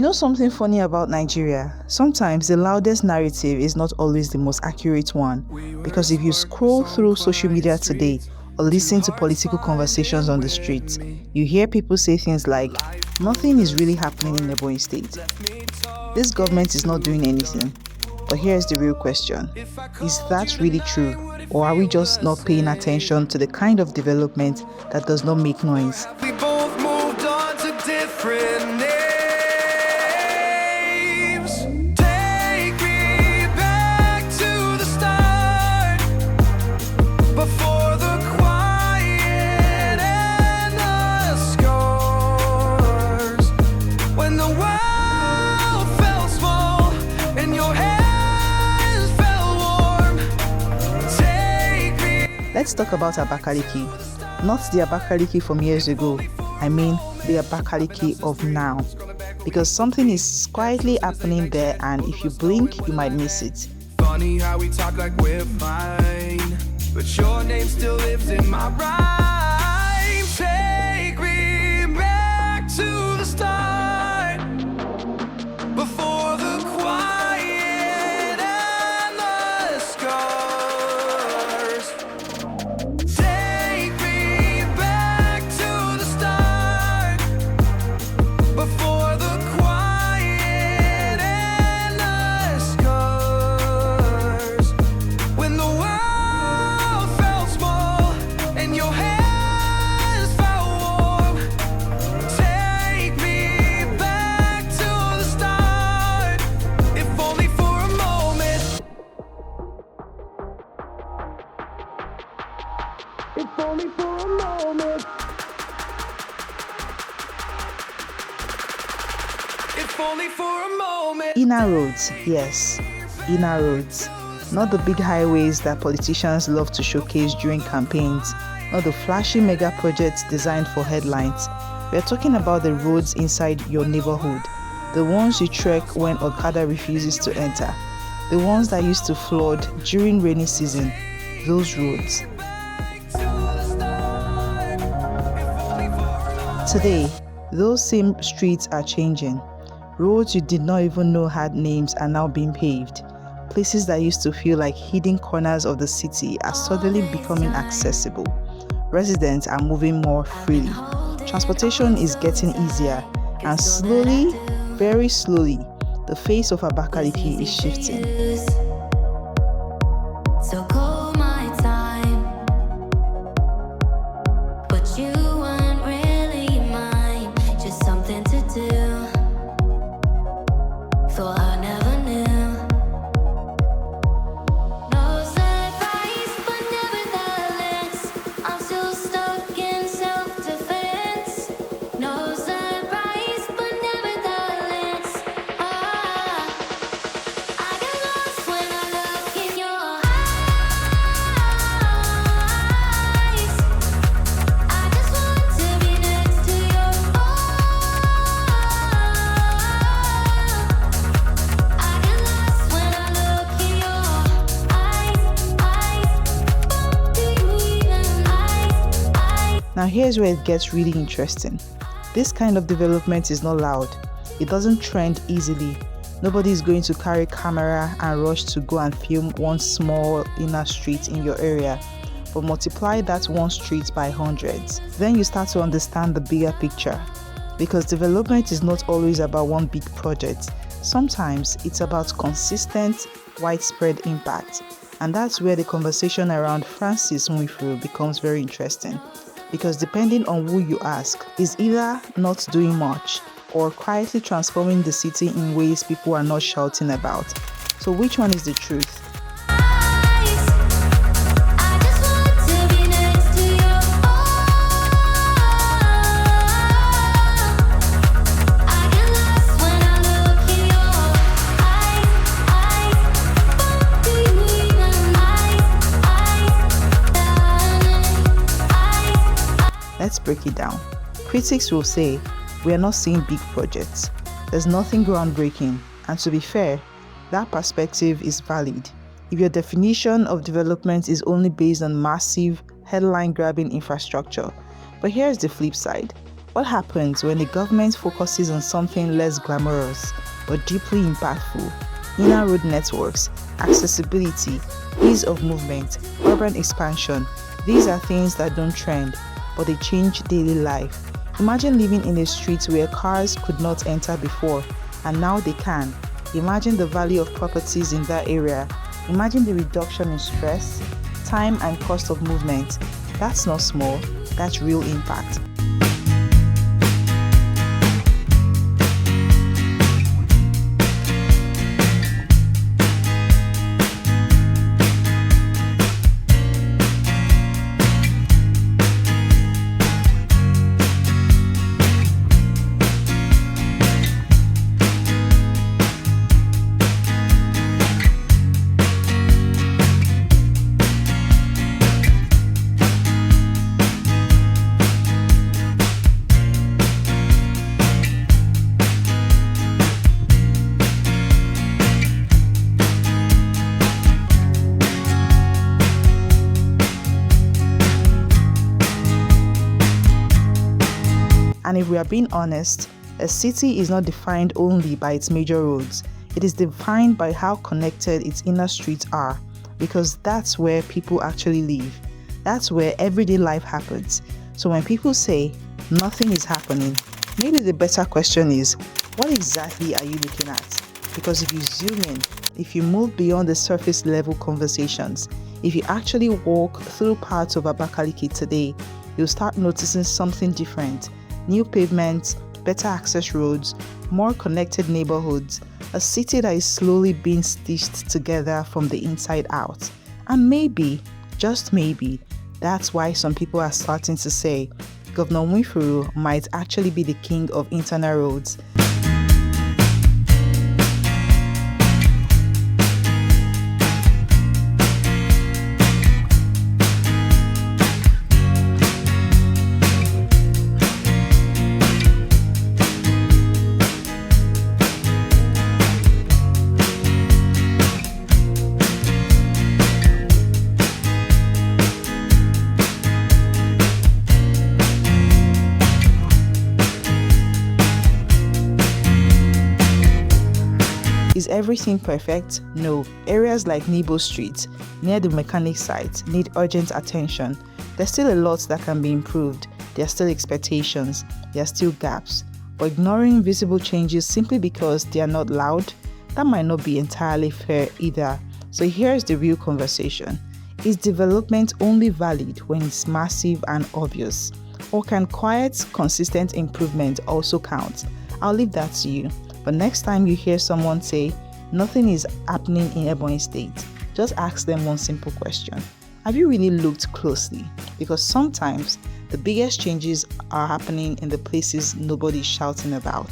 You know something funny about Nigeria? Sometimes the loudest narrative is not always the most accurate one. Because if you scroll through social media today or listen to political conversations on the streets, you hear people say things like, nothing is really happening in Ebonyi State. This government is not doing anything. But here's the real question. Is that really true? Or are we just not paying attention to the kind of development that does not make noise? We both moved on to different names. Take me back to the start, before the quiet and the scars. When the world felt small and your hands felt warm. Take me. Let's talk about Abakaliki. Not the Abakaliki from years ago, I mean the Abakaliki of now. Because something is quietly happening there, and if you blink, you might miss it. Funny how we talk like we're fine, but your name still lives in my rhyme. Take me back to the start, before the quiet and the scars. Take me back to the start, before the quiet and the scars. When the world felt small and your hands felt warm. Take me back to the start, if only for a moment. If only for a moment. If only for a moment. Inner roads, yes, inner roads. Not the big highways that politicians love to showcase during campaigns, not the flashy mega projects designed for headlines. We're talking about the roads inside your neighborhood, the ones you trek when Okada refuses to enter, the ones that used to flood during rainy season, those roads. Today, those same streets are changing. Roads you did not even know had names are now being paved. Places that used to feel like hidden corners of the city are suddenly becoming accessible. Residents are moving more freely. Transportation is getting easier, and slowly, very slowly, the face of Abakaliki is shifting. So call my time, but you weren't really mine, just something to do. Thought I never knew. No surprise, but nevertheless, I'm still stuck in self-defense. No surprise, but nevertheless, I get lost when I look in your eyes. I just want to be next to your I get lost when I look in your eyes. Do you even eyes? Now here's where it gets really interesting. This kind of development is not loud. It doesn't trend easily. Nobody is going to carry camera and rush to go and film one small inner street in your area. But multiply that one street by hundreds. Then you start to understand the bigger picture. Because development is not always about one big project. Sometimes it's about consistent, widespread impact. And that's where the conversation around Francis Nwifuru becomes very interesting. Because depending on who you ask, is either not doing much or quietly transforming the city in ways people are not shouting about. So which one is the truth? I just want to be next to your I get lost when I look in your eyes. Do you even eyes? Let's break it down. Critics will say, we are not seeing big projects. There's nothing groundbreaking. And to be fair, that perspective is valid. If your definition of development is only based on massive, headline-grabbing infrastructure. But here's the flip side. What happens when the government focuses on something less glamorous but deeply impactful? Inner road networks, accessibility, ease of movement, urban expansion. These are things that don't trend, but they change daily life. Imagine living in a street where cars could not enter before, and now they can. Imagine the value of properties in that area. Imagine the reduction in stress, time, and cost of movement. That's not small, that's real impact. And if we are being honest, a city is not defined only by its major roads. It is defined by how connected its inner streets are, because that's where people actually live. That's where everyday life happens. So when people say nothing is happening, maybe the better question is, what exactly are you looking at? Because if you zoom in, if you move beyond the surface level conversations, if you actually walk through parts of Abakaliki today, you'll start noticing something different. New pavements, better access roads, more connected neighborhoods, a city that is slowly being stitched together from the inside out. And maybe, just maybe, that's why some people are starting to say Governor Nwifuru might actually be the king of internal roads. Is everything perfect? No. Areas like Nebo Street, near the mechanic site, need urgent attention. There's still a lot that can be improved. There are still expectations. There are still gaps. But ignoring visible changes simply because they are not loud, that might not be entirely fair either. So here's the real conversation. Is development only valid when it's massive and obvious? Or can quiet, consistent improvement also count? I'll leave that to you. But next time you hear someone say, nothing is happening in Ebonyi State, just ask them one simple question. Have you really looked closely? Because sometimes the biggest changes are happening in the places nobody's shouting about.